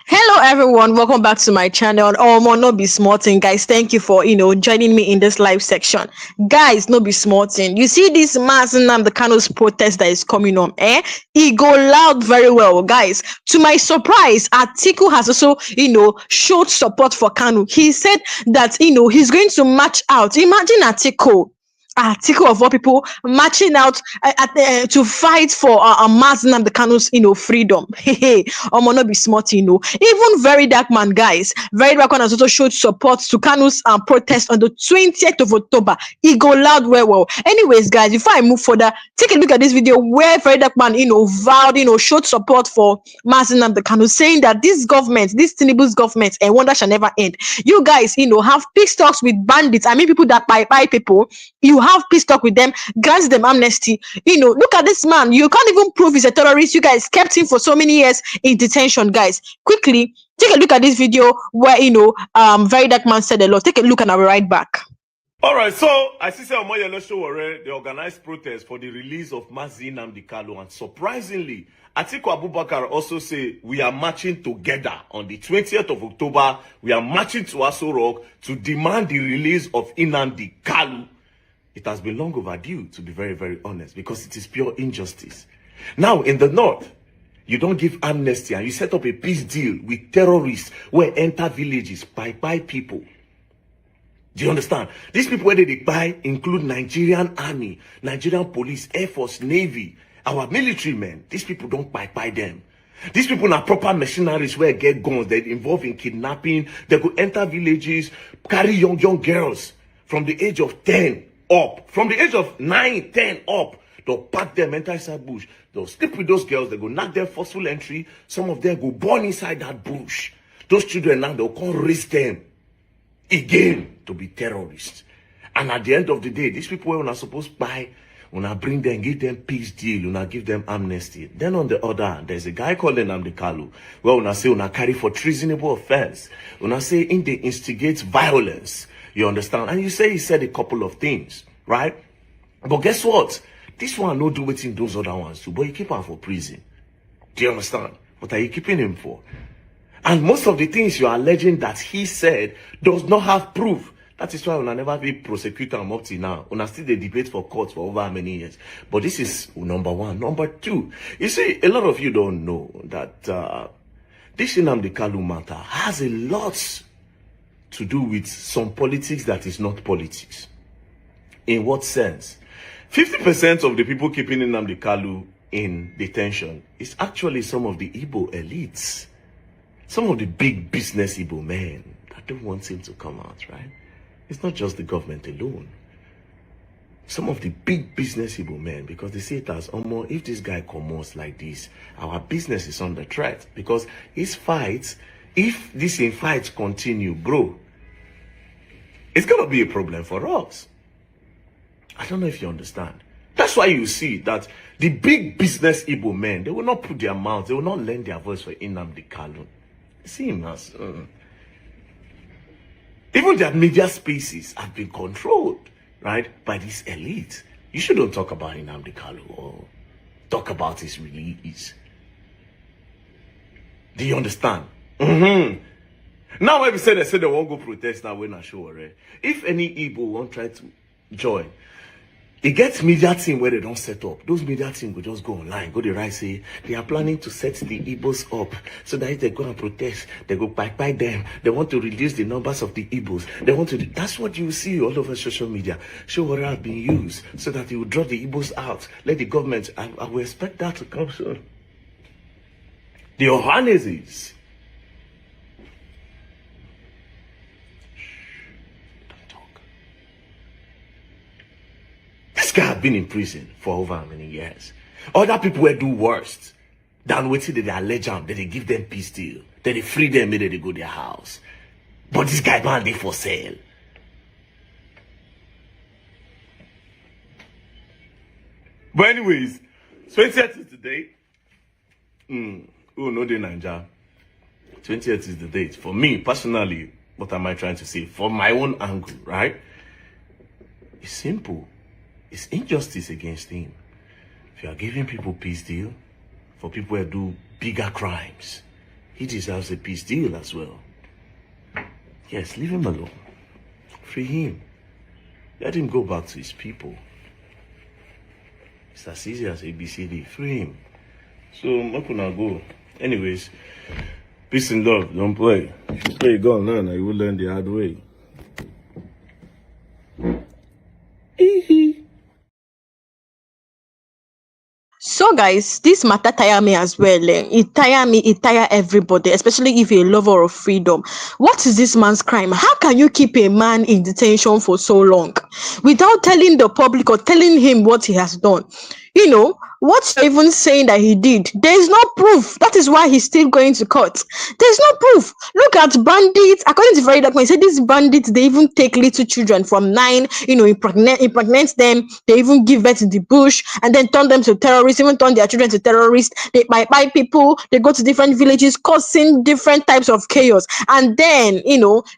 Hello everyone, welcome back to my channel. No be small thing, guys. Thank you for joining me in this live section. Guys, no be small thing. You see this Mazi Nnamdi Kanu's protest that is coming on, eh? He go loud very well, guys. To my surprise, Atiku has also, showed support for Kanu. He said that he's going to march out. Imagine Atiku of all people marching out to fight for Mazi Nnamdi Kanu's freedom. Hey, no be smart, Even Verydarkman, guys, Verydarkman has also showed support to Kanu's protest on the 20th of October. He go loud well. Anyways, guys, before I move further, take a look at this video where Verydarkman, vowed, showed support for Mazi Nnamdi Kanu, saying that this Tinubu's government, and wonder shall never end. You guys, have peace talks with bandits. I mean, people that buy people. You have peace talk with them, grant them amnesty. Look at this man. You can't even prove he's a terrorist. You guys kept him for so many years in detention, guys. Quickly, take a look at this video where Very Dark Man said a lot. Take a look and I'll be right back. All right, so I see Omoyele Sowore, they organized protest for the release of Mazi Nnamdi Kanu, and surprisingly, Atiku Abubakar also say we are marching together on the 20th of October. We are marching to Aso Rock to demand the release of Nnamdi Kanu. It has been long overdue, to be very, very honest, because it is pure injustice. Now, in the north, you don't give amnesty and you set up a peace deal with terrorists where enter villages, buy people. Do you understand? These people where they buy include Nigerian army, Nigerian police, air force, navy, our military men. These people don't buy them. These people are proper mercenaries where get guns. They're involved in kidnapping. They could enter villages, carry young girls from the age of 10 up. From the age of 9, 10 up. They'll pack them, enter inside bush. They'll sleep with those girls. They go knock them forceful entry. Some of them go born inside that bush. Those children now, they'll come raise them again to be terrorists. And at the end of the day, these people were not supposed to buy, when I bring them, give them peace deal, when I give them amnesty. Then on the other hand, there's a guy called Nnamdi Kanu. Well, when I say when I carry for treasonable offense, when I say in they instigate violence, you understand? And you say he said a couple of things, right? But guess what? This one no do waiting those other ones too, but you keep him for prison. Do you understand? What are you keeping him for? And most of the things you are alleging that he said does not have proof. That is why when I never be prosecutor up to now, when I still the debate for court for over how many years. But this is number one. Number two, you see, a lot of you don't know that this Nnamdi Kanu matter has a lot to do with some politics that is not politics. In what sense? 50% of the people keeping Nnamdi Kanu in detention is actually some of the Igbo elites. Some of the big business Igbo men that don't want him to come out, right? It's not just the government alone. Some of the big business Igbo men, because they see it as, if this guy comes like this, our business is under threat. Because his fights, if this in fights continue, bro, it's going to be a problem for us. I don't know if you understand. That's why you see that the big business Igbo men, they will not put their mouths, they will not lend their voice for Nnamdi Kanu. See him as even their media spaces have been controlled, right, by this elite. You shouldn't talk about Nnamdi Kanu or talk about his release. Do you understand? Now when we say they won't go protest now, we're not sure, right? If any Igbo won't try to join, it gets media team where they don't set up. Those media team will just go online, go to right, say they are planning to set the Igbos up so that if they go and protest, they go buy them. They want to reduce the numbers of the Igbos. They want to. That's what you see all over social media. Sowore have been used so that you will draw the Igbos out. Let the government. I will expect that to come soon. The Ohaneses. This guy have been in prison for over how many years? Other people will do worse than waiting that they allege them, that they give them peace deal, that they free them, that they go to their house. But this guy man, they for sale. But anyways, 20th is the date. Oh no, they Ninja. 20th is the date. For me personally, what am I trying to say? From my own angle, right? It's simple. It's injustice against him. If you are giving people peace deal, for people who do bigger crimes, he deserves a peace deal as well. Yes, leave him alone. Free him. Let him go back to his people. It's as easy as ABCD. Free him. So, Makuna go. Anyways, peace and love. Don't play. If you play, you go and learn. You will learn the hard way. So guys, this matter tire me as well. It tire me, it tire everybody, especially if you're a lover of freedom. What is this man's crime? How can you keep a man in detention for so long without telling the public or telling him what he has done? You know, what you're even saying that he did, there is no proof. That is why he's still going to court. There's no proof. Look at bandits. According to Verydarkman, he said these bandits, they even take little children from 9, impregnate them. They even give birth in the bush and then turn them to terrorists, even turn their children to terrorists. They buy people. They go to different villages, causing different types of chaos. And then,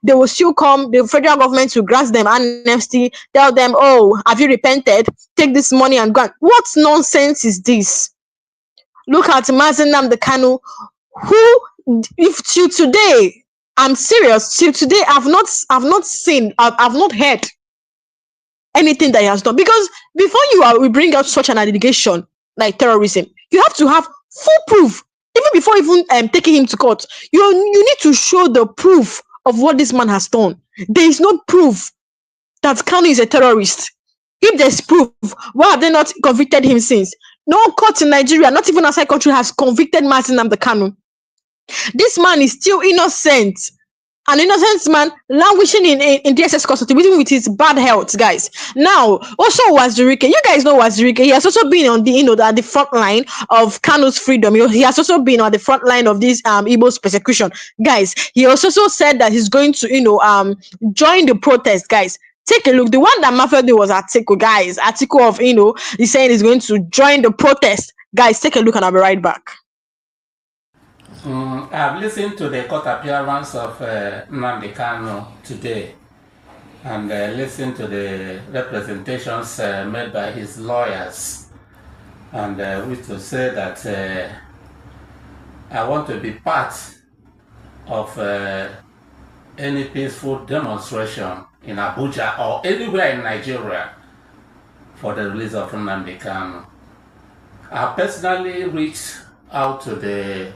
they will still come, the federal government to grant them amnesty, tell them, oh, have you repented? Take this money and go. What nonsense is this? Look at Mazi Nnamdi Kanu, who, if till today, I'm serious, till today, I've not seen, I've not heard anything that he has done. Because before we bring out such an allegation like terrorism, you have to have full proof. Even before taking him to court, you need to show the proof of what this man has done. There is no proof that Kanu is a terrorist. If there's proof, why have they not convicted him since? No court in Nigeria, not even outside country, has convicted Mazi Nnamdi Kanu. This man is still innocent. An innocent man languishing in DSS custody, even with his bad health, guys. Now, also Wazirike. You guys know Wazirike. He has also been on the, at the front line of Kanu's freedom. He has also been on the front line of this Igbo's persecution, guys. He also said that he's going to, join the protest, guys. Take a look. The one that Mafia did was Atiku, guys. Atiku of, he's saying he's going to join the protest. Guys, take a look and I'll be right back. I've listened to the court appearance of Nnamdi Kanu today and listened to the representations made by his lawyers, and which to say that I want to be part of any peaceful demonstration in Abuja or anywhere in Nigeria for the release of Nnamdi Kanu. I personally reached out to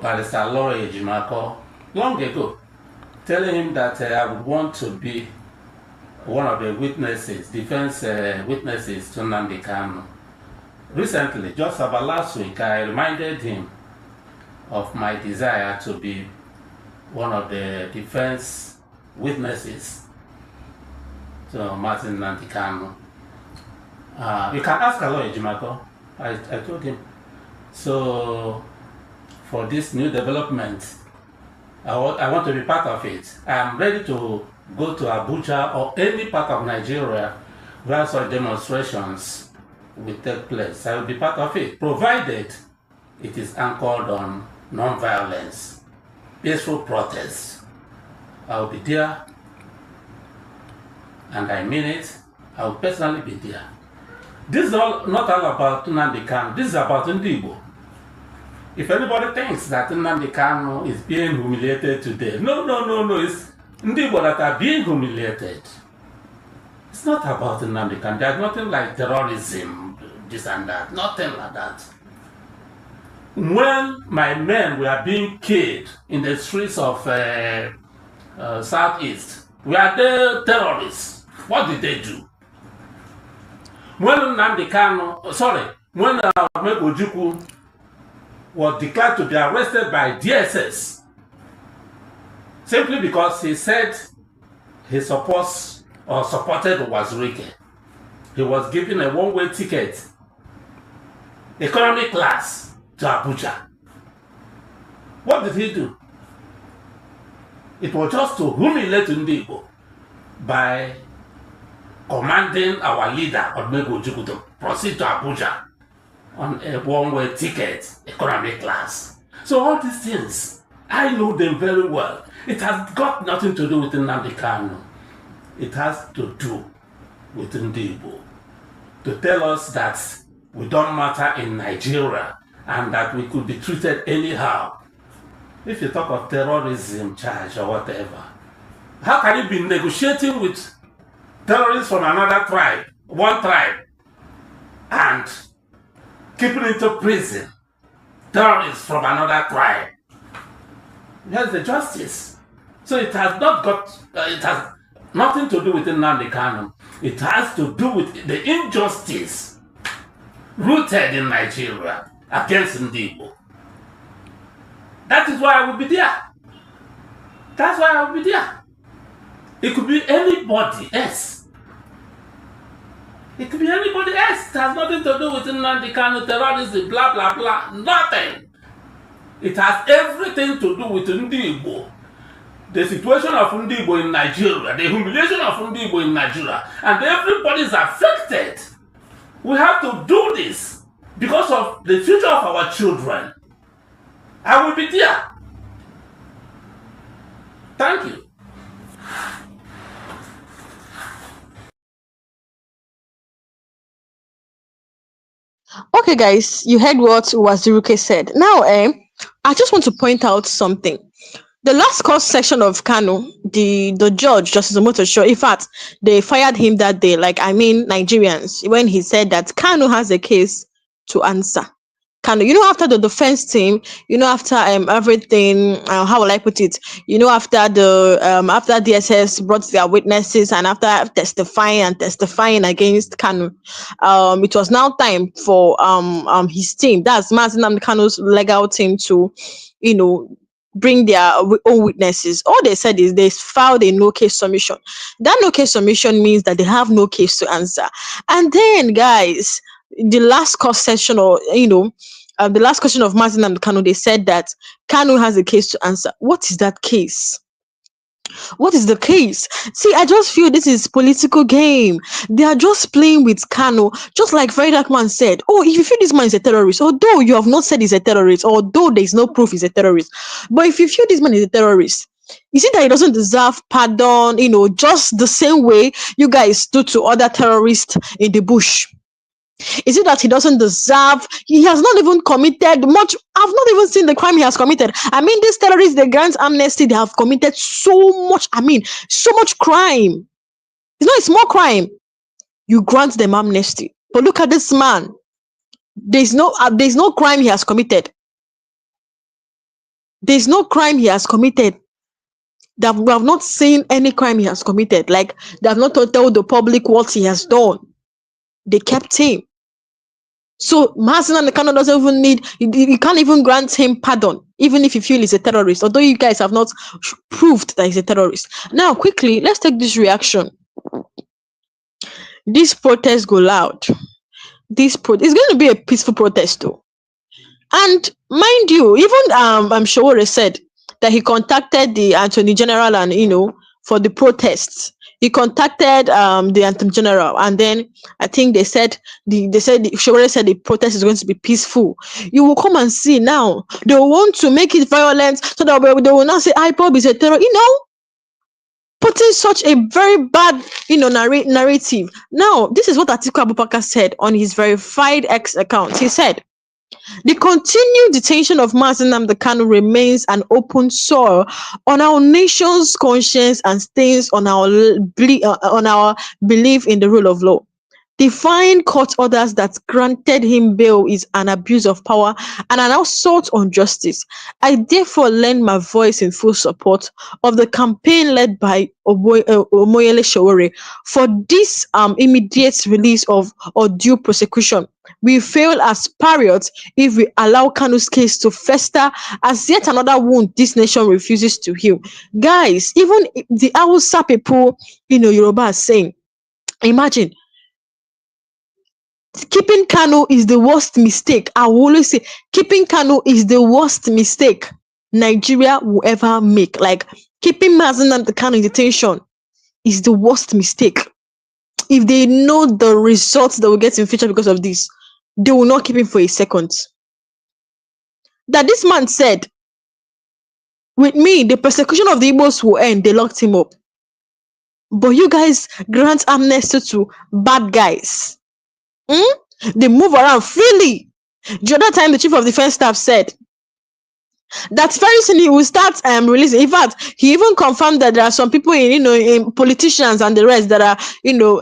Barrister Lawrence Ejimako long ago, telling him that I would want to be one of the witnesses, defense witnesses to Nnamdi Kanu. Recently, just about last week, I reminded him of my desire to be one of the defense witnesses to Mazi Nnamdi Kanu. You can ask Lawrence Ejimako. I told him. So, for this new development, I want to be part of it. I am ready to go to Abuja or any part of Nigeria where such demonstrations will take place. I will be part of it, provided it is anchored on non-violence, peaceful protests. I will be there, and I mean it. I will personally be there. This is not all about Nnamdi Kanu. This is about Igbo. If anybody thinks that Nnamdi Kanu is being humiliated today, no. It's Igbo that are being humiliated. It's not about Nnamdi Kanu. There's nothing like terrorism, this and that. Nothing like that. When my men were being killed in the streets of Southeast, were they terrorists? What did they do? When Nnamdi Kanu, when Ojukwu was declared to be arrested by DSS simply because he said he supported Wazirike. He was given a one-way ticket, economy class, to Abuja. What did he do? It was just to humiliate Igbo by commanding our leader, Ojukwu, to proceed to Abuja on a one-way ticket, economic class. So all these things, I know them very well. It has got nothing to do with Nnamdi Kanu. It has to do with Igbo. To tell us that we don't matter in Nigeria, and that we could be treated anyhow. If you talk of terrorism charge or whatever, how can you be negotiating with terrorists from another tribe, one tribe, and keeping into prison terrorists from another tribe? Where's the justice? So it has not got, it has nothing to do with Nnamdi Kanu. It has to do with the injustice rooted in Nigeria against Igbo. That is why I will be there. That's why I will be there. It could be anybody else. It could be anybody else. It has nothing to do with Nnamdi Kanu, terrorism, blah, blah, blah. Nothing. It has everything to do with Igbo. The situation of Igbo in Nigeria, the humiliation of Igbo in Nigeria, and everybody is affected. We have to do this because of the future of our children. I will be there. Thank you. Okay, guys, you heard what Waziruke said. Now, I just want to point out something. The last court section of Kanu, the judge, Justice Omotosho, in fact, they fired him that day. Like, I mean, Nigerians, when he said that Kanu has a case to answer. Kanu, after the defense team, after everything, how will I put it? After the after DSS brought their witnesses and after testifying against Kanu, it was now time for his team, that's Mazi Nnamdi Kanu's legal team, to bring their own witnesses. All they said is they filed a no case submission. That no case submission means that they have no case to answer. And then, guys, the last court session, or the last question of Mazi Nnamdi Kanu, they said that Kanu has a case to answer. What is that case? What is the case? See, I just feel this is political game. They are just playing with Kanu, just like Verydarkman said. Oh, if you feel this man is a terrorist, although you have not said he's a terrorist, although there is no proof he's a terrorist, but if you feel this man is a terrorist, is it that he doesn't deserve pardon? Just the same way you guys do to other terrorists in the bush. Is it that he doesn't deserve? He has not even committed much. I've not even seen the crime he has committed. I mean, these terrorists, they grant amnesty, they have committed so much. I mean, so much crime. It's not a small crime. You grant them amnesty. But look at this man. There's no crime he has committed. There's no crime he has committed. That we have not seen any crime he has committed. Like, they have not told the public what he has done. They kept him. So Mazi Nnamdi Kanu doesn't even need, you can't even grant him pardon, even if you feel he's a terrorist, although you guys have not proved that he's a terrorist. Now, quickly, let's take this reaction. This protest go loud. It's going to be a peaceful protest, though. And mind you, even I'm Sowore said that he contacted the Attorney General and for the protests. He contacted the Attorney General, and then I think they said Sowore said the protest is going to be peaceful. You will come and see now. They want to make it violent so that they will not say IPOB is a terror. Putting such a very bad narrative. Now, this is what Atiku Abubakar said on his verified X account. He said, the continued detention of Mazi Nnamdi Kanu remains an open sore on our nation's conscience and stains on our belief in the rule of law. Defying court orders that granted him bail is an abuse of power and an assault on justice. I therefore lend my voice in full support of the campaign led by Omoyele Sowore for this immediate release of or due prosecution. We fail as patriots if we allow Kanu's case to fester as yet another wound this nation refuses to heal. Guys, even the Hausa people, Yoruba are saying, imagine, keeping Kanu is the worst mistake. I will always say, keeping Kanu is the worst mistake Nigeria will ever make. Like, keeping Mazi Nnamdi Kanu in detention is the worst mistake. If they know the results that will get in future because of this, they will not keep him for a second. That this man said, with me, the persecution of the Igbos will end. They locked him up. But you guys grant amnesty to bad guys. They move around freely. The other time, the chief of defense staff said that very soon he will start releasing. In fact, he even confirmed that there are some people in politicians and the rest that are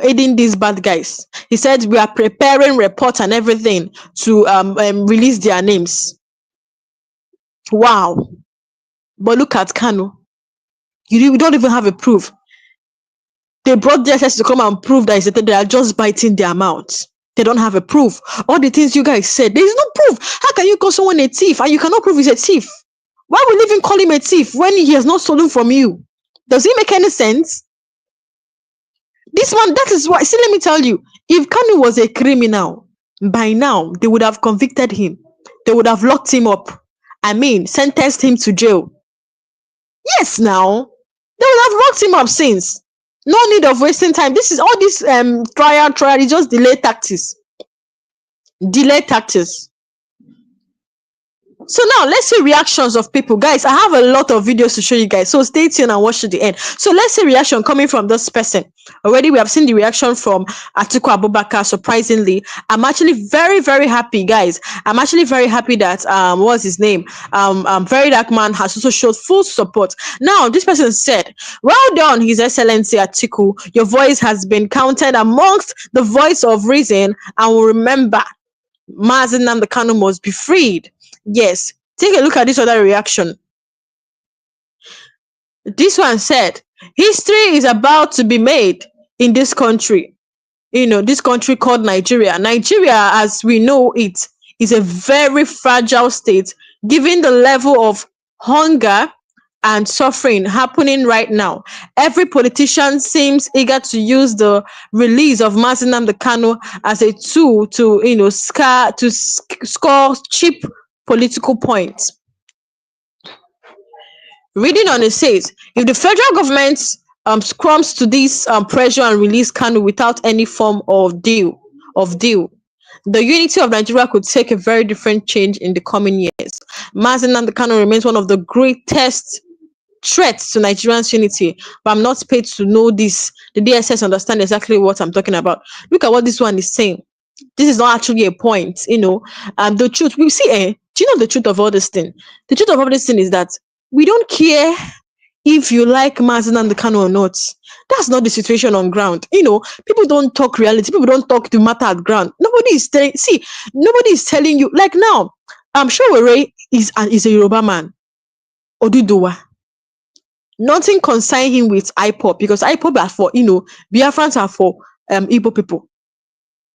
aiding these bad guys. He said we are preparing reports and everything to release their names. Wow. But look at Kanu. We don't even have a proof. They brought the SS to come and prove that they are just biting their mouths. They don't have a proof. All the things you guys said, there is no proof. How can you call someone a thief and you cannot prove he's a thief? Why would you even call him a thief when he has not stolen from you? Does it make any sense? This man, that is why. See, let me tell you, if Kanu was a criminal, by now they would have convicted him. They would have locked him up. I mean, sentenced him to jail. Yes, now they would have locked him up since. No need of wasting time. This is all this trial is just delay tactics. Delay tactics. So now let's see reactions of people. Guys, I have a lot of videos to show you guys. So stay tuned and watch to the end. So let's see reaction coming from this person. Already we have seen the reaction from Atiku Abubakar. Surprisingly, I'm actually very, very happy, guys. I'm actually very happy that what's his name? Verydarkman has also showed full support. Now, this person said, "Well done, His Excellency Atiku. Your voice has been counted amongst the voice of reason, and will remember, Mazi Nnamdi Kanu must be freed." Yes, take a look at this other reaction. This one said, "History is about to be made in this country. This country called Nigeria. Nigeria, as we know it, is a very fragile state, given the level of hunger and suffering happening right now. Every politician seems eager to use the release of Mazi Nnamdi Kanu as a tool to score cheap political points." Reading on, it says, "If the federal government succumbs to this pressure and release Kanu without any form of deal, the unity of Nigeria could take a very different change in the coming years. Mazi Nnamdi Kanu remains one of the greatest threats to Nigerians' unity, but I'm not paid to know this. The DSS understand exactly what I'm talking about." Look at what this one is saying. This is not actually a point, the truth. We see, do you know the truth of all this thing? The truth of all this thing is that we don't care if you like Mazi Nnamdi Kanu or not. That's not the situation on ground. People don't talk reality. People don't talk the matter at ground. Nobody is telling you. Like now, I'm sure Sowore is a Yoruba man. Oduduwa. Nothing concern him with IPOP, because IPOP are for, Biafrans are for Igbo people.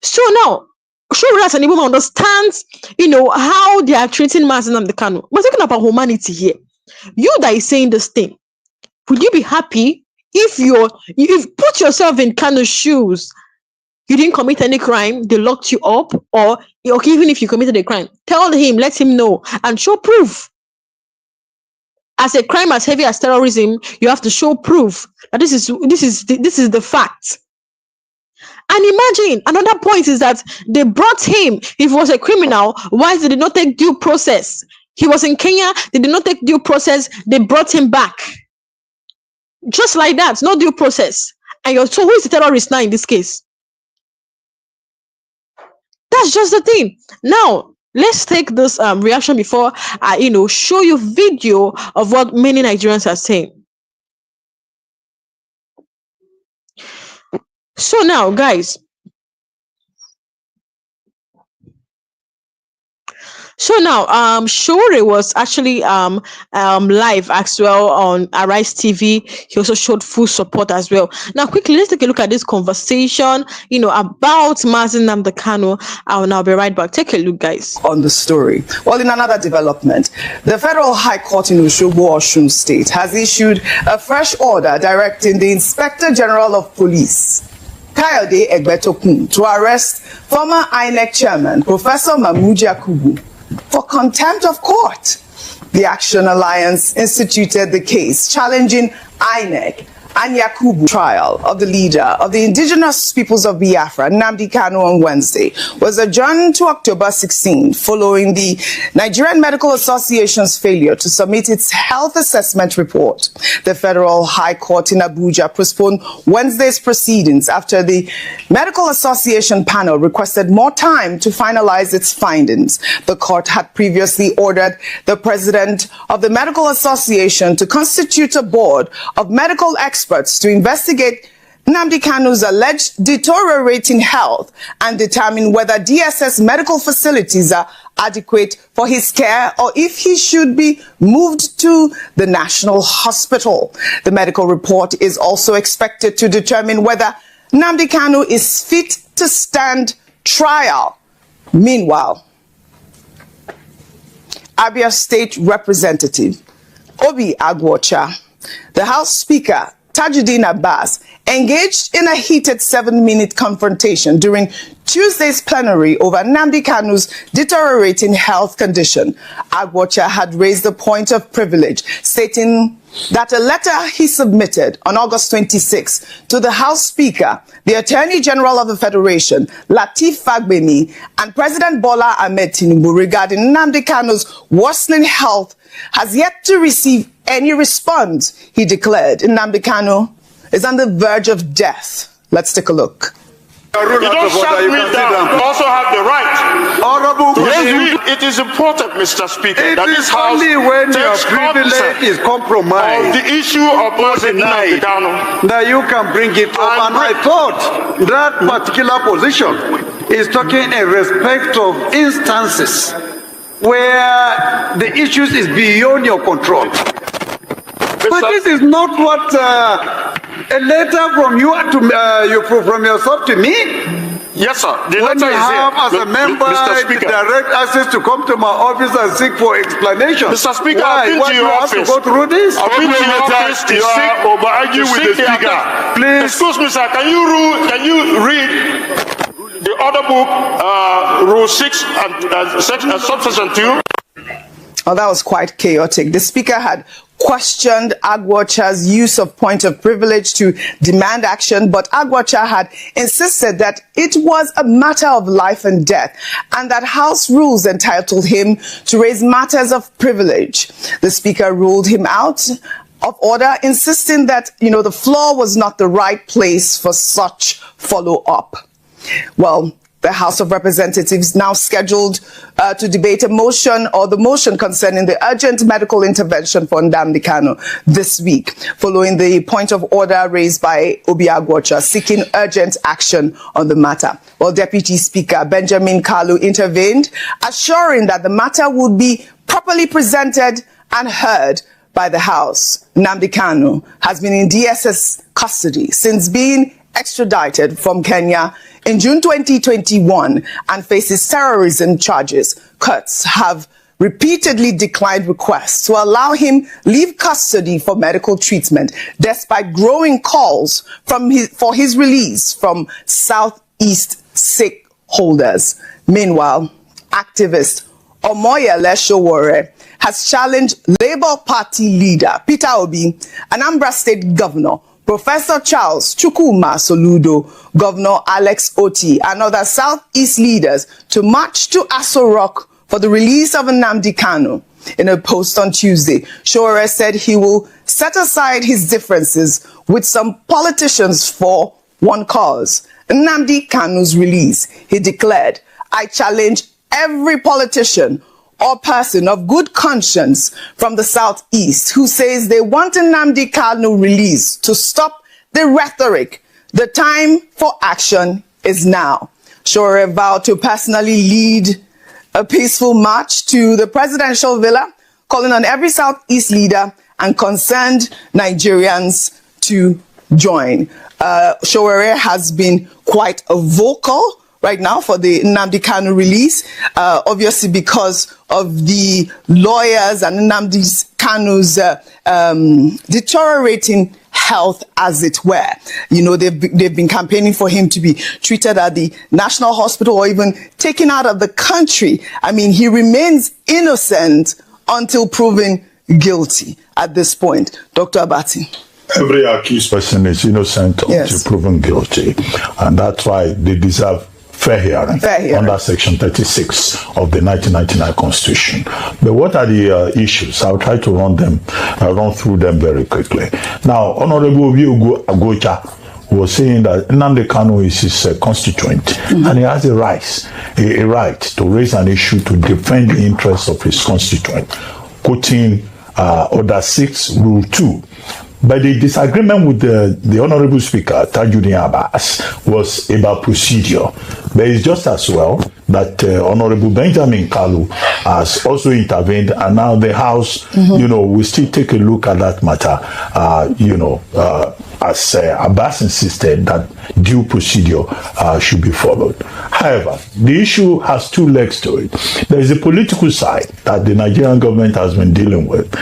So now, Sowore as an Igbo man understands, how they are treating Mazi Nnamdi Kanu. We're talking about humanity here. You that is saying this thing, would you be happy if you put yourself in Kanu's shoes? You didn't commit any crime, they locked you up, or even if you committed a crime, tell him, let him know, and show proof. As a crime as heavy as terrorism, you have to show proof that this is the fact. And imagine, another point is that they brought him. If he was a criminal, why did they not take due process? He was in Kenya, they did not take due process, they brought him back. Just like that, no due process. And so who is the terrorist now in this case? That's just the thing. Now, let's take this reaction before I show you video of what many Nigerians are saying. So now, guys, Sowore was actually live as well on Arise TV. He also showed full support as well. Now, quickly, let's take a look at this conversation, about Mazi Nnamdi Kanu. I'll be right back. Take a look, guys. On the story. Well, in another development, the Federal High Court in Osogbo, Osun State, has issued a fresh order directing the Inspector General of Police, Kayode Egbetokun, to arrest former INEC Chairman Professor Mahmood Yakubu for contempt of court. The Action Alliance instituted the case challenging INEC Anyakubu trial of the leader of the indigenous peoples of Biafra, Nnamdi Kanu, on Wednesday was adjourned to October 16 following the Nigerian Medical Association's failure to submit its health assessment report. The Federal High Court in Abuja postponed Wednesday's proceedings after the Medical Association panel requested more time to finalize its findings. The court had previously ordered the president of the Medical Association to constitute a board of medical experts to investigate Nnamdi Kanu's alleged deteriorating health and determine whether DSS medical facilities are adequate for his care or if he should be moved to the National Hospital. The medical report is also expected to determine whether Nnamdi Kanu is fit to stand trial. Meanwhile, Abia State Representative Obi Agwocha, the House Speaker Tajuddin Abbas, engaged in a heated 7-minute confrontation during Tuesday's plenary over Nnamdi Kanu's deteriorating health condition. Agwocha had raised the point of privilege, stating that a letter he submitted on August 26 to the House Speaker, the Attorney General of the Federation, Lateef Fagbemi, and President Bola Ahmed Tinubu regarding Nnamdi Kanu's worsening health has yet to receive any response. He declared Nnamdi Kanu is on the verge of death. Let's take a look. You don't shut me down. You also have the right. It is important, Mr. Speaker, that this House only when your takes privilege is compromised of the issue of Mazi Nnamdi Kanu that you can bring it up. And I thought that particular position is talking in respect of instances where the issues is beyond your control. But this is not what a letter from you to from yourself to me. Yes, sir. The When letter you is have, here. as a member, Mr. Speaker. direct access to come to my office and seek for explanation. Mr. Speaker, why? I've been Why to do your you have to office. go through this? I've been to your office to over-argue with the speaker. Please. Excuse me, sir. Can you read the order book, Rule 6 and subsection 2? Oh, that was quite chaotic. The speaker had questioned Agwocha's use of point of privilege to demand action, but Agwocha had insisted that it was a matter of life and death and that House rules entitled him to raise matters of privilege. The speaker ruled him out of order, insisting that, the floor was not the right place for such follow-up. Well, the House of Representatives now scheduled to debate the motion concerning the urgent medical intervention for Nnamdi Kanu this week, following the point of order raised by Obi Agwocha seeking urgent action on the matter. Well, Deputy Speaker Benjamin Kalu intervened, assuring that the matter would be properly presented and heard by the House. Nnamdi Kanu has been in DSS custody since being extradited from Kenya in June 2021 and faces terrorism charges. Courts have repeatedly declined requests to allow him leave custody for medical treatment, despite growing calls for his release from Southeast stakeholders. Meanwhile, activist Omoyele Sowore has challenged Labour Party leader Peter Obi, Anambra State Governor Professor Charles Chukwuma Soludo, Governor Alex Oti, and other Southeast leaders to march to Aso Rock for the release of Nnamdi Kanu. In a post on Tuesday, Sowore said he will set aside his differences with some politicians for one cause, Nnamdi Kanu's release. He declared, "I challenge every politician or person of good conscience from the Southeast who says they want Nnamdi Kanu released to stop the rhetoric. The time for action is now." Sowore vowed to personally lead a peaceful march to the presidential villa, calling on every Southeast leader and concerned Nigerians to join. Sowore has been quite vocal right now for the Nnamdi Kanu release, obviously because of the lawyers and Nnamdi Kanu's deteriorating health, as it were. They've been campaigning for him to be treated at the National Hospital or even taken out of the country. I mean, he remains innocent until proven guilty at this point. Dr. Abati. every accused person is innocent until proven guilty, and that's why they deserve fair hearing under Section 36 of the 1999 Constitution. But what are the issues? I'll try to run through them very quickly. Now, Honorable Obiugo Agocha was saying that Nnamdi Kanu is his constituent, and he has a right to raise an issue to defend the interests of his constituent, quoting Order 6, Rule 2. But the disagreement with the Honorable Speaker, Tajuddin Abbas, was about procedure. But it's just as well that Honorable Benjamin Kalu has also intervened, and now the House, will still take a look at that matter, as Abbas insisted that due procedure should be followed. However, the issue has two legs to it. There is a political side that the Nigerian government has been dealing with.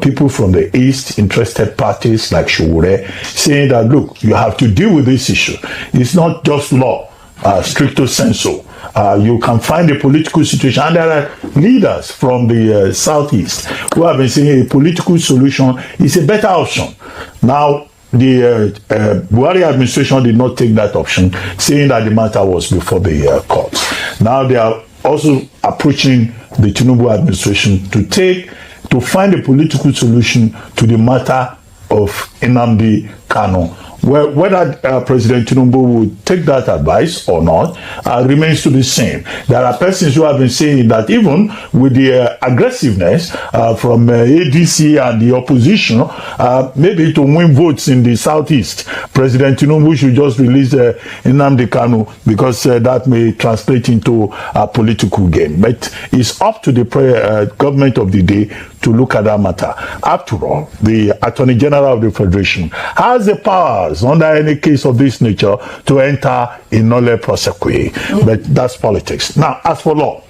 People from the East, interested parties like Sowore, saying that, look, you have to deal with this issue. It's not just law, stricto sensu. You can find a political situation, and there are leaders from the Southeast who have been saying a political solution is a better option. Now, the Buhari administration did not take that option, saying that the matter was before the courts. Now they are also approaching the Tinubu administration to find a political solution to the matter of Nnamdi Kanu. Well, whether President Tinubu would take that advice or not remains to be seen. There are persons who have been saying that even with the aggressiveness from ADC and the opposition, maybe to win votes in the Southeast, President Tinubu should just release Nnamdi Kanu, because that may translate into a political game. But it's up to the government of the day to look at that matter. After all, the Attorney General of the Federation has the powers under any case of this nature to enter in nolle prosequi. But that's politics. Now, as for law,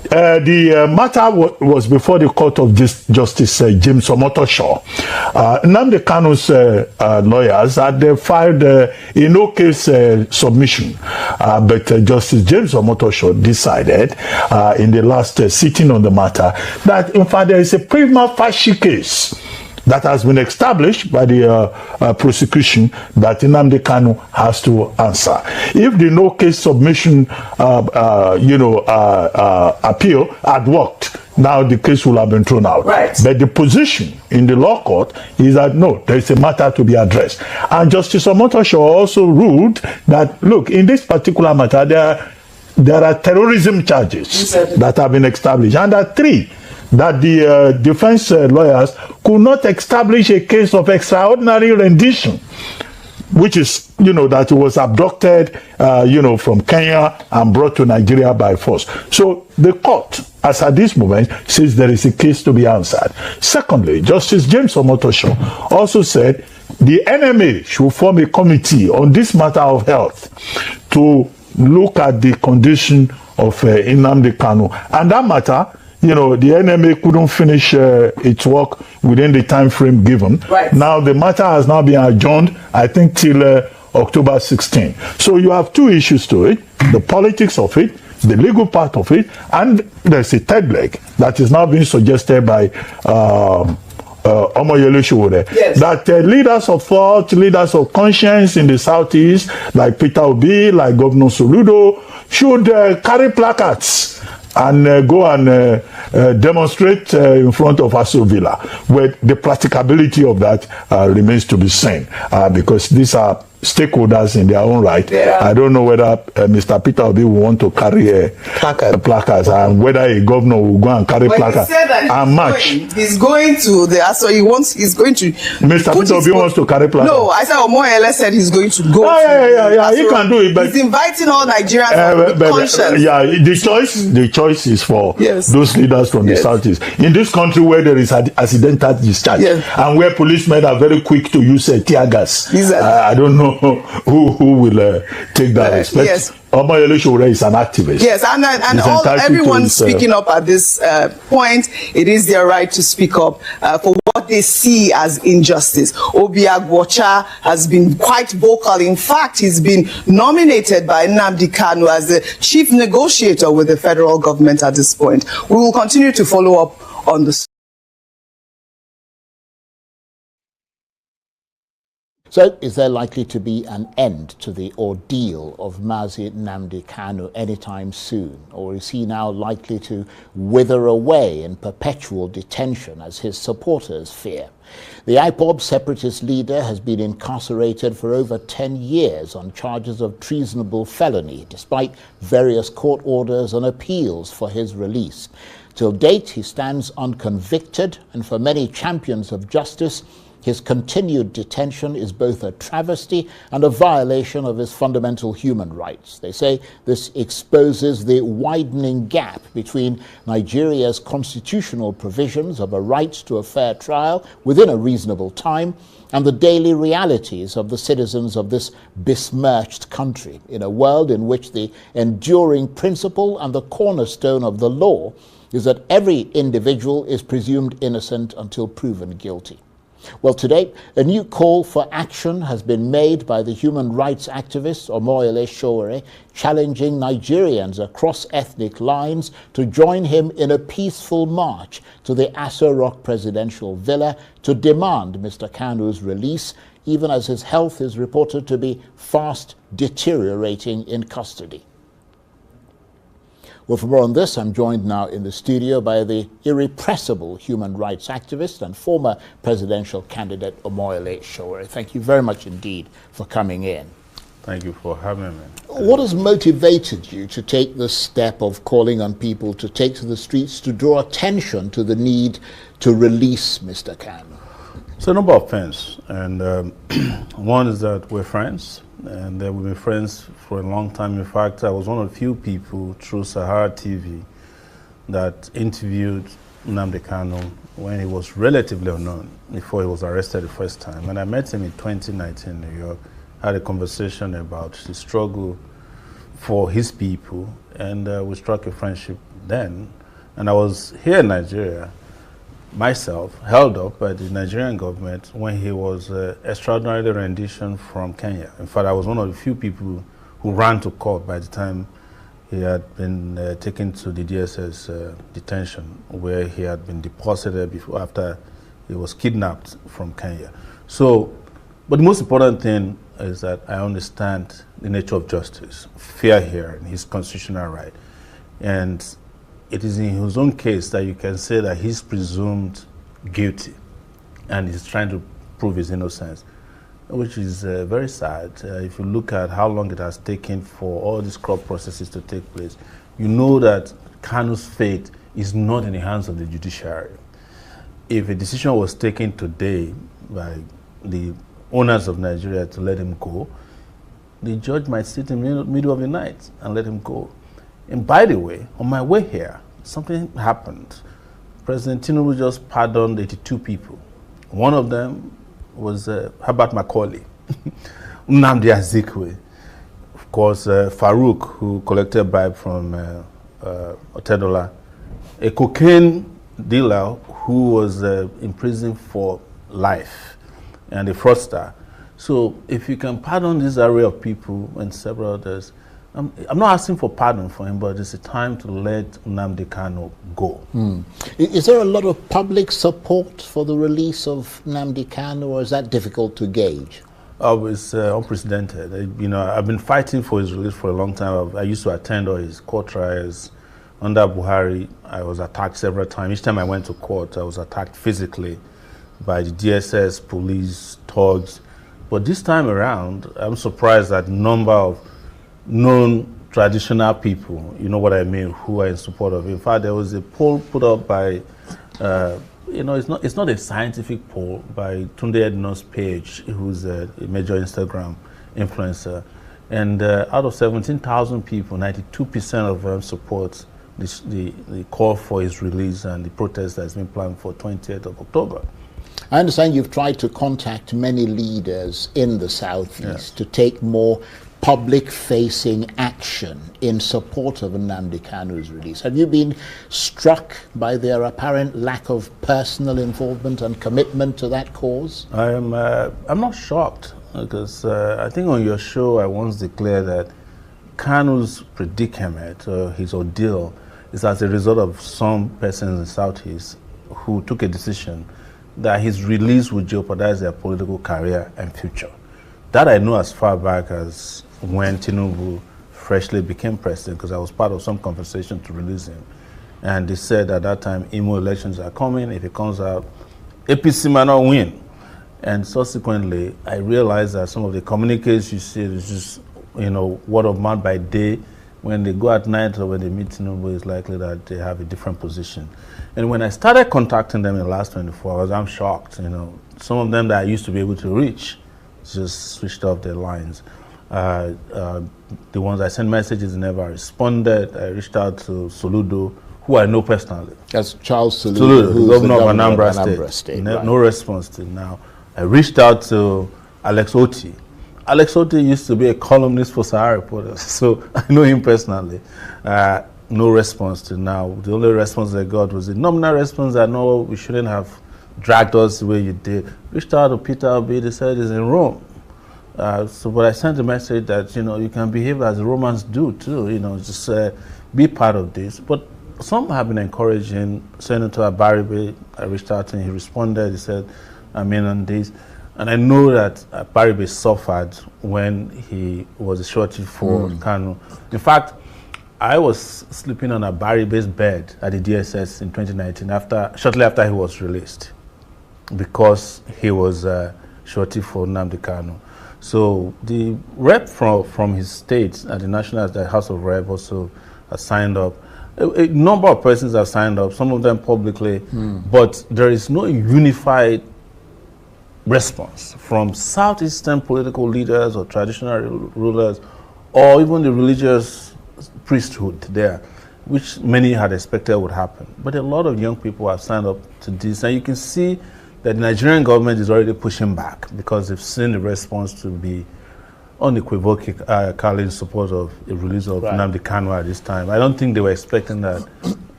the matter was before the Court of Justice James Omotosho. Nnamdi Kanu's lawyers had filed a no-case submission, but Justice James Omotosho decided in the last sitting on the matter that, in fact, there is a prima facie case that has been established by the prosecution that Nnamdi Kanu has to answer. If the no-case submission, appeal had worked, now the case will have been thrown out. But the position in the law court is that no, there is a matter to be addressed. And Justice Omotosho also ruled that, look, in this particular matter, there are terrorism charges that have been established, and there are three that the defense lawyers could not establish a case of extraordinary rendition, which is, that he was abducted, from Kenya and brought to Nigeria by force. So the court, as at this moment, says there is a case to be answered. Secondly, Justice James Omotosho also said the NMA should form a committee on this matter of health to look at the condition of Nnamdi Kanu. And that matter, the NMA couldn't finish its work within the time frame given. Now the matter has now been adjourned, I think, till October 16. So you have two issues to it: the politics of it, the legal part of it, and there's a third leg that is now being suggested by Omoyele Sowore, that leaders of thought, leaders of conscience in the Southeast, like Peter Obi, like Governor Soludo, should carry placards and go and demonstrate in front of Aso Villa, where the practicability of that remains to be seen, because these are stakeholders in their own right. I don't know whether Mr. Peter Obi will want to carry placards, and whether a governor will go and carry placards and march. He's going to the he's going to. Mr. Peter Obi wants to carry placards. No, I said Omoyele said he's going to go. He can do it, but he's inviting all Nigerians with conscience. The choice is for those leaders from the Southeast. In this country where there is accidental discharge and where policemen are very quick to use tear gas, I don't know who will take that respect. Omoyele Sowore is an activist. And everyone speaking up at this point, it is their right to speak up for what they see as injustice. Obiagwocha has been quite vocal. In fact, he's been nominated by Nnamdi Kanu as the chief negotiator with the federal government at this point. We will continue to follow up on this. So, is there likely to be an end to the ordeal of Mazi Nnamdi Kanu anytime soon? Or is he now likely to wither away in perpetual detention as his supporters fear? The IPOB separatist leader has been incarcerated for over 10 years on charges of treasonable felony, despite various court orders and appeals for his release. Till date, he stands unconvicted, and for many champions of justice, his continued detention is both a travesty and a violation of his fundamental human rights. They say this exposes the widening gap between Nigeria's constitutional provisions of a right to a fair trial within a reasonable time and the daily realities of the citizens of this besmirched country, in a world in which the enduring principle and the cornerstone of the law is that every individual is presumed innocent until proven guilty. Well, today, a new call for action has been made by the human rights activist Omoyele Sowore, challenging Nigerians across ethnic lines to join him in a peaceful march to the Aso Rock presidential villa to demand Mr. Kanu's release, even as his health is reported to be fast deteriorating in custody. Well, for more on this, I'm joined now in the studio by the irrepressible human rights activist and former presidential candidate Omoyele Sowore. Thank you very much indeed for coming in. Thank you for having me. What has motivated you to take the step of calling on people to take to the streets to draw attention to the need to release Mr. Kanu? So a number of things, and one is that we're friends, and we've been friends for a long time. In fact, I was one of the few people through Sahara TV that interviewed Nnamdi Kanu when he was relatively unknown, before he was arrested the first time. And I met him in 2019 in New York, had a conversation about the struggle for his people, and we struck a friendship then. And I was here in Nigeria, myself, held up by the Nigerian government when he was extraordinary rendition from Kenya. In fact, I was one of the few people who ran to court by the time he had been taken to the DSS detention, where he had been deposited before, after he was kidnapped from Kenya. So, but the most important thing is that I understand the nature of justice, fair hearing, his constitutional right. And it is in his own case that you can say that he's presumed guilty and he's trying to prove his innocence, which is very sad. If you look at how long it has taken for all these court processes to take place, you know that Kanu's fate is not in the hands of the judiciary. If a decision was taken today by the owners of Nigeria to let him go, the judge might sit in the middle of the night and let him go. And by the way, on my way here, something happened. President Tinubu just pardoned 82 people. One of them was Herbert Macaulay, Nnamdi Azikiwe, of course, Farouk, who collected bribe from Otedola, a cocaine dealer who was in prison for life, and a fraudster. So if you can pardon this array of people and several others, I'm not asking for pardon for him, but it's a time to let Nnamdi Kanu go. Is there a lot of public support for the release of Nnamdi Kanu, or is that difficult to gauge? Oh, it's unprecedented. You know, I've been fighting for his release for a long time. I used to attend all his court trials. Under Buhari, I was attacked several times. Each time I went to court, I was attacked physically by the DSS, police, thugs. But this time around, I'm surprised at the number of known traditional people, you know what I mean, who are in support of it. In fact, there was a poll put up by, you know, it's not a scientific poll, by Tunde Edno's page, who's a major Instagram influencer. And out of 17,000 people, 92% of them support the call for his release and the protest that's been planned for 20th of October. I understand you've tried to contact many leaders in the Southeast to take more public-facing action in support of Nnamdi Kanu's release. Have you been struck by their apparent lack of personal involvement and commitment to that cause? I'm not shocked, because I think on your show I once declared that Kanu's predicament, his ordeal, is as a result of some persons in the Southeast who took a decision that his release would jeopardize their political career and future. That I know as far back as when Tinubu freshly became president, because I was part of some conversation to release him. And they said at that time, Imo elections are coming. If it comes out, APC might not win. And subsequently, I realized that some of the communiques you see is just, word of mouth by day. When they go at night or when they meet Tinubu, it's likely that they have a different position. And when I started contacting them in the last 24 hours, I'm shocked. Some of them that I used to be able to reach just switched off their lines. The ones I sent messages never responded. I reached out to Soludo, who I know personally. That's Charles Soludo, who's the governor of Anambra State. Right. No response till now. I reached out to Alex Oti. Alex Oti used to be a columnist for Sahara Reporters, so I know him personally. No response till now. The only response I got was a nominal response that no, we shouldn't have dragged us the way you did. Reached out to Peter Obi, they said he's in Rome. But I sent a message that, you can behave as the Romans do too, just be part of this. But some have been encouraging. Senator Abaribe, I reached out to him, he responded, he said, I'm in on this. And I know that Abaribe suffered when he was a shorty for Kanu. In fact, I was sleeping on Abaribe's bed at the DSS in 2019, shortly after he was released, because he was shorty for Nnamdi Kanu. So the rep from his state at the House of Rep also has signed up. A number of persons have signed up, some of them publicly, but there is no unified response from Southeastern political leaders or traditional rulers or even the religious priesthood there, which many had expected would happen. But a lot of young people have signed up to this, and you can see that the Nigerian government is already pushing back because they've seen the response to be unequivocally in support of the release of Nnamdi Kanu at this time. I don't think they were expecting that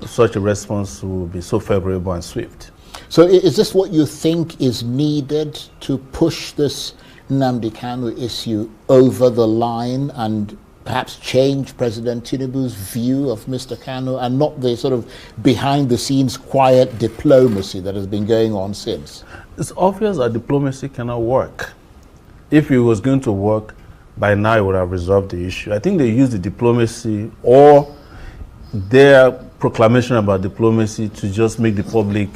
such a response would be so favorable and swift. So is this what you think is needed to push this Nnamdi Kanu issue over the line and perhaps change President Tinubu's view of Mr. Kanu and not the sort of behind-the-scenes quiet diplomacy that has been going on since? It's obvious that diplomacy cannot work. If it was going to work, by now it would have resolved the issue. I think they used the diplomacy or their proclamation about diplomacy to just make the public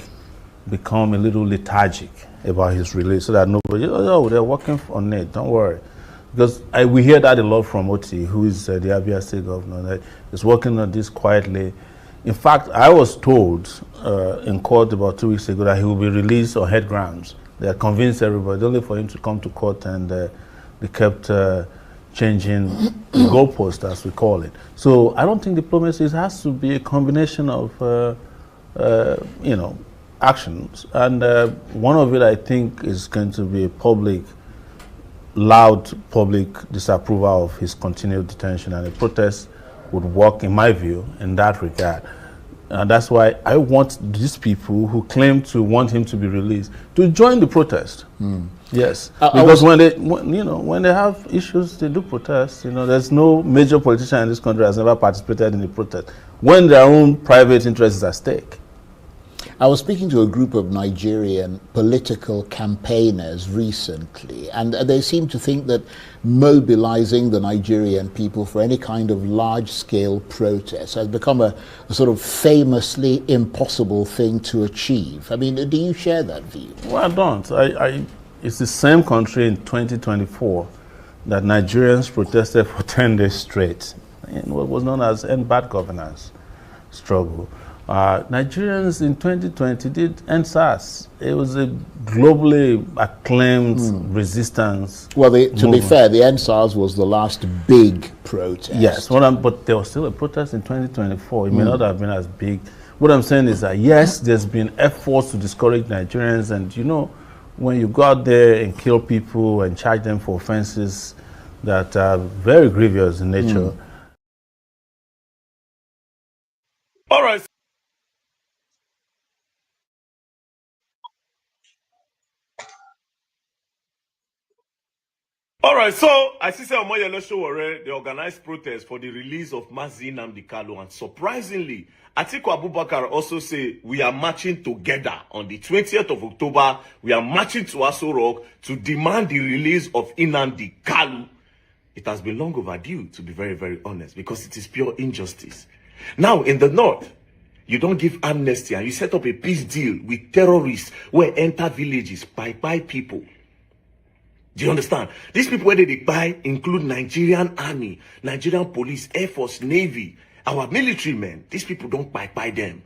become a little lethargic about his release so that nobody, they're working on it, don't worry. Because we hear that a lot from Oti, who is the Abia State governor, that is working on this quietly. In fact, I was told in court about 2 weeks ago that he will be released on head grounds. They had convinced everybody, only for him to come to court, and they kept changing the goalpost, as we call it. So I don't think diplomacy has to be a combination of, actions. And one of it, I think, is going to be a loud public disapproval of his continued detention, and a protest would work, in my view, in that regard. And that's why I want these people who claim to want him to be released to join the protest. Yes, because when they have issues, they do protest. There's no major politician in this country has ever participated in the protest when their own private interests are at stake. I was speaking to a group of Nigerian political campaigners recently, and they seem to think that mobilizing the Nigerian people for any kind of large-scale protest has become a sort of famously impossible thing to achieve. I mean, do you share that view? Well, I don't. It's the same country in 2024 that Nigerians protested for 10 days straight in what was known as End Bad Governance struggle. Nigerians in 2020 did end SARS. It was a globally acclaimed resistance. Well, to be fair, the end SARS was the last big protest. Yes, but there was still a protest in 2024. It may not have been as big. What I'm saying is that, yes, there's been efforts to discourage Nigerians, and when you go out there and kill people and charge them for offenses that are very grievous in nature. All right. All right, so I see Omoyele Sowore, they organized protests for the release of Mazi Nnamdi Kanu, and surprisingly, Atiku Abubakar also say we are marching together on the 20th of October. We are marching to Aso Rock to demand the release of Nnamdi Kanu. It has been long overdue, to be very, very honest, because it is pure injustice. Now, in the north, you don't give amnesty and you set up a peace deal with terrorists where enter villages by people. Do you understand? These people where they buy include Nigerian army, Nigerian police, air force, navy, our military men. These people don't buy them.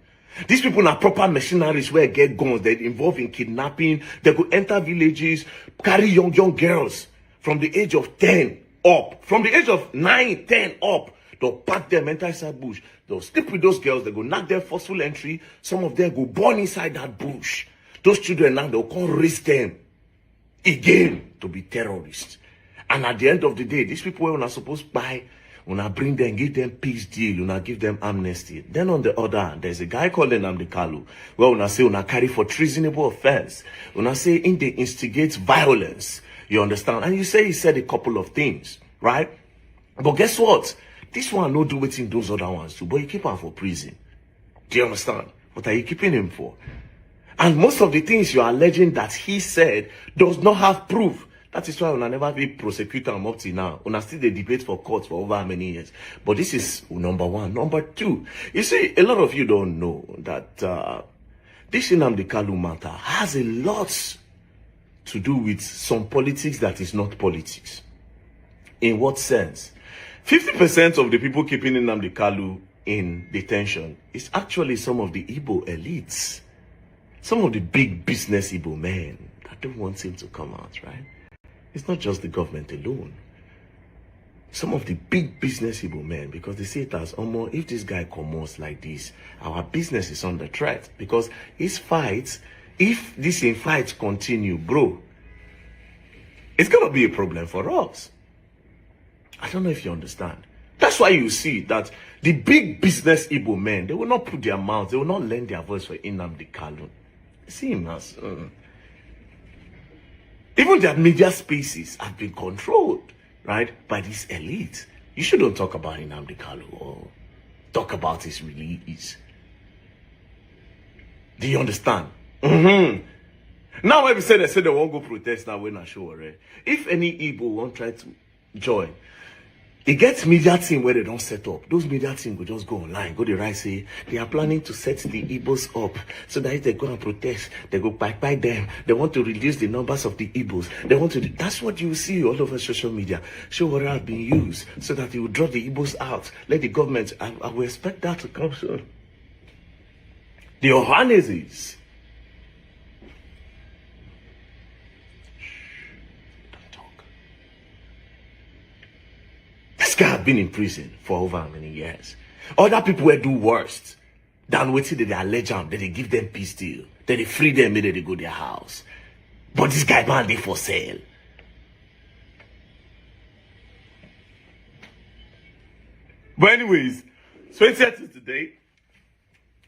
These people are proper mercenaries where get guns. They're involved in kidnapping. They go enter villages, carry young girls from the age of 10 up. From the age of 9, 10 up. They'll pack them, enter inside bush. They'll sleep with those girls. They go knock their forceful entry. Some of them go born inside that bush. Those children now, they'll come raise them again to be terrorists. And at the end of the day, these people were not supposed to buy, when I bring them, give them peace deal, when I give them amnesty. Then on the other hand, there's a guy called Nnamdi Kanu. Well, when I say when I carry for treasonable offense, when I say in they instigate violence, you understand? And you say he said a couple of things, right? But guess what? This one no do waiting those other ones too, but you keep him for prison. Do you understand? What are you keeping him for? And most of the things you are alleging that he said does not have proof. That is why we never be prosecutor up till now. We still the debate for court for over how many years. But this is number one. Number two, you see, a lot of you don't know that this Nnamdi Kanu matter has a lot to do with some politics that is not politics. In what sense? 50% of the people keeping Nnamdi Kanu in detention is actually some of the Igbo elites. Some of the big business Igbo men that don't want him to come out, right? It's not just the government alone. Some of the big business Igbo men, because they see it as, if this guy comes like this, our business is under threat. Because his fights, if this in fights continue, bro, it's going to be a problem for us. I don't know if you understand. That's why you see that the big business Igbo men, they will not put their mouths, they will not lend their voice for Nnamdi Kanu. See him as even their media spaces have been controlled, right, by this elite. You shouldn't talk about Nnamdi Kanu or talk about his release. Do you understand? Now when we say they won't go protest now, we're not sure, right? If any Igbo won't try to join, it gets media team where they don't set up. Those media team will just go online, go to right, say they are planning to set the Igbos up so that if they go and protest, they go by them. They want to reduce the numbers of the Igbos. They want to. That's what you see all over social media. Sowore has been used so that he will draw the Igbos out. Let the government. I will expect that to come soon. The Ohaneses. This guy has been in prison for over how many years? Other people will do worse than waiting that they allege them, that they give them peace deal, that they free them, maybe they go their house. But this guy man, they for sale. But anyways, 20th is the date.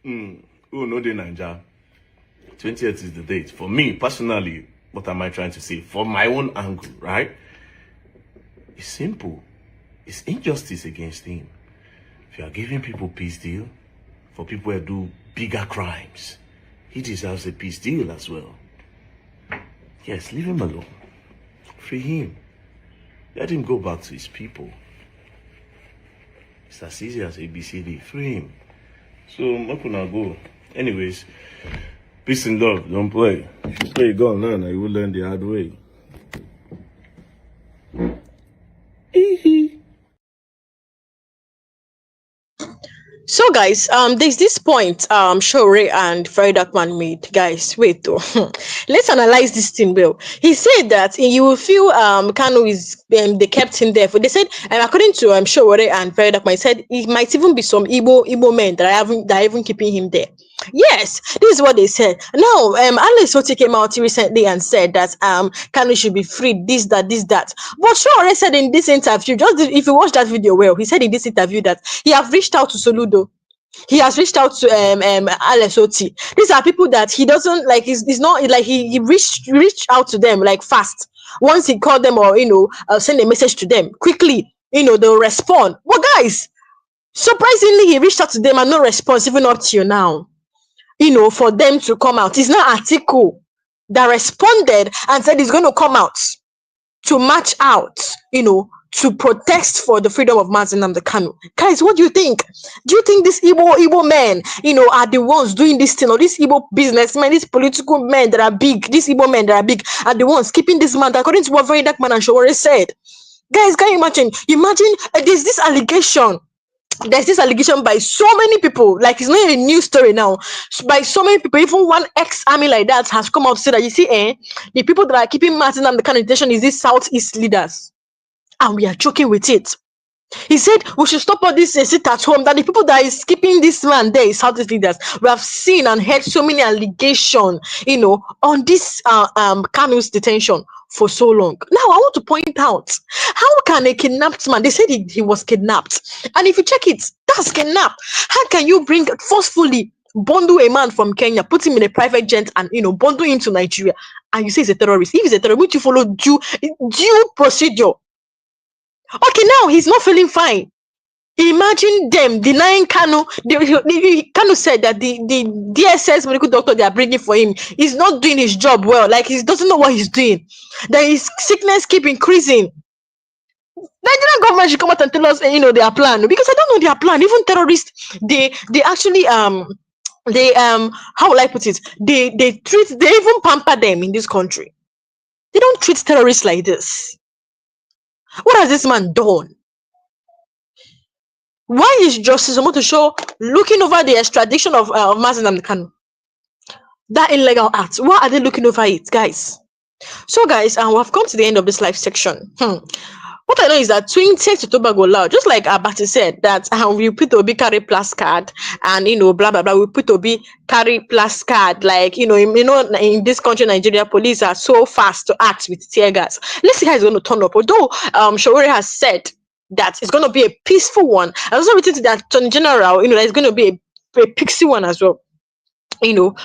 Oh no, the Nigeria. 20th is the date. For me personally, what am I trying to say? From my own angle, right? It's simple. It's injustice against him. If you are giving people peace deal, for people who do bigger crimes, he deserves a peace deal as well. Yes, leave him alone. Free him. Let him go back to his people. It's as easy as ABCD. Free him. So, I'm not gonna go. Anyways, peace and love. Don't play. If you play, go and learn. You will learn the hard way. So guys, there's this point Sowore and Verydarkman made. Guys, wait though. Let's analyze this thing well. He said that you will feel Kanu is they kept him there for, they said, and according to Sowore and Verydarkman, he said it might even be some Igbo men that are even keeping him there. Yes, this is what they said. Now, Alex Oti came out recently and said that Kanu should be freed, this, that. But Sowore said in this interview, if you watch that video well, he said in this interview that he have reached out to Soludo. He has reached out to Alex Oti. These are people that he doesn't like. It's not like he reached out to them like fast. once he called them or send a message to them quickly, they'll respond. But guys, surprisingly, he reached out to them and no response even up to now. For them to come out. It's not Atiku that responded and said he's going to come out to march out, to protest for the freedom of Mazi Nnamdi Kanu. Guys, what do you think? Do you think these Igbo men, are the ones doing this thing, or these Igbo businessmen, these political men that are big, these Igbo men that are big, are the ones keeping this man, according to what Verydarkman and Sowore said? Guys, can you imagine? There's this allegation by so many people, like it's not a new story now, by so many people, even one ex-army like that has come out to say that, you see, the people that are keeping Mazi Nnamdi Kanu detention is these Southeast leaders, and we are joking with it. He said we should stop all this sit at home, that the people that is keeping this man there is Southeast leaders. We have seen and heard so many allegations, on this Kanu's detention for so long. Now I want to point out, how can a kidnapped man, they said he was kidnapped, and if you check it, that's kidnapped. How can you forcefully bundle a man from Kenya, put him in a private jet, and bundle him to Nigeria, and you say he's a terrorist? If he's a terrorist, would you follow due procedure? Okay, now he's not feeling fine. Imagine them denying Kanu. Kanu said that the DSS medical doctor they are bringing for him is not doing his job well. Like, he doesn't know what he's doing. That his sickness keep increasing. Nigerian government should come out and tell us, their plan, because I don't know their plan. Even terrorists, they actually how will I put it? They even pamper them in this country. They don't treat terrorists like this. What has this man done? Why is Justice Omotosho looking over the extradition of Mazi Nnamdi Kanu? That illegal act. Why are they looking over it, guys? So, guys, we have come to the end of this live section. What I know is that Trinidad and Tobago Loud, just like Abati said, that we put Obi carry placard and blah blah blah. We put Obi carry placard, like in this country, Nigeria, police are so fast to act with tear gas. Let's see how it's going to turn up. Although Sowore has said that it's going to be a peaceful one, and also written that in general, it's going to be a pixie one as well.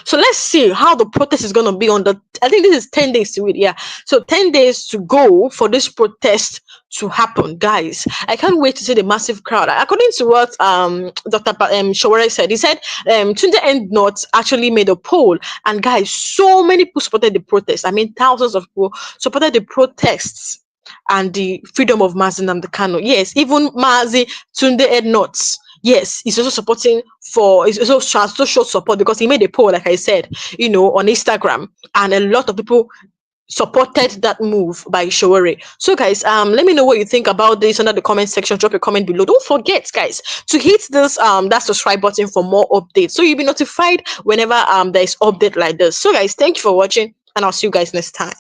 So let's see how the protest is going to be I think this is 10 days to it. Yeah. So 10 days to go for this protest to happen, guys. I can't wait to see the massive crowd. According to what Dr. Sowore said, he said Tunde End North actually made a poll, and guys, so many people supported the protest. I mean, thousands of people supported the protests and the freedom of Mazi Nnamdi Kanu. Yes, even Mazi Tunde End North. Yes, he's also supporting he's also showed support because he made a poll, like I said, on Instagram, and a lot of people supported that move by Sowore. So, guys, let me know what you think about this under the comment section. Drop a comment below. Don't forget, guys, to hit this that subscribe button for more updates, so you'll be notified whenever there's update like this. So, guys, thank you for watching, and I'll see you guys next time.